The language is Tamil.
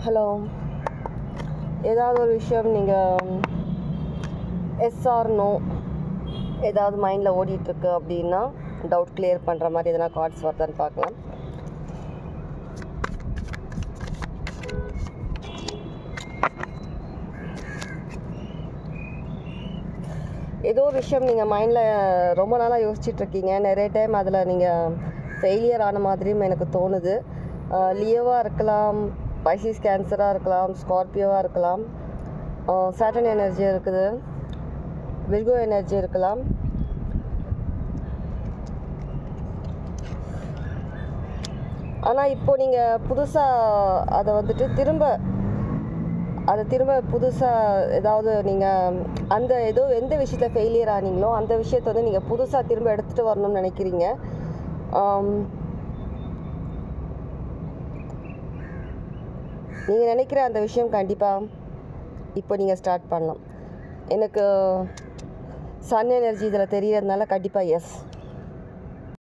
ஹலோ, ஏதாவது ஒரு விஷயம் நீங்கள் எஸ் ஆர் நோ ஏதாவது மைண்டில் ஓடிட்டுருக்கு அப்படின்னா டவுட் கிளியர் பண்ணுற மாதிரி எதனா கார்ட்ஸ் வருதான்னு பார்க்கலாம். ஏதோ ஒரு விஷயம் நீங்கள் மைண்டில் ரொம்ப நாளாக யோசிச்சுட்ருக்கீங்க. நிறைய டைம் அதில் நீங்கள் ஃபெயிலியர் ஆன மாதிரியும் எனக்கு தோணுது. லியோவாக இருக்கலாம், பைசிஸ் கேன்சராக இருக்கலாம், ஸ்கார்பியோவாக இருக்கலாம், சாட்டன் எனர்ஜி இருக்குது, விர்கோ எனர்ஜி இருக்கலாம். ஆனால் இப்போது நீங்கள் புதுசாக அதை வந்துட்டு திரும்ப புதுசாக ஏதாவது நீங்கள் அந்த எந்த விஷயத்தில் ஃபெயிலியர் ஆனீங்களோ அந்த விஷயத்தை வந்து நீங்கள் புதுசாக திரும்ப எடுத்துகிட்டு வரணும்னு நினைக்கிறீங்க. நீங்கள் நினைக்கிற அந்த விஷயம் கண்டிப்பாக இப்போ நீங்கள் ஸ்டார்ட் பண்ணலாம். எனக்கு சன் எனர்ஜி இதில் தெரியறதுனால கண்டிப்பாக எஸ்.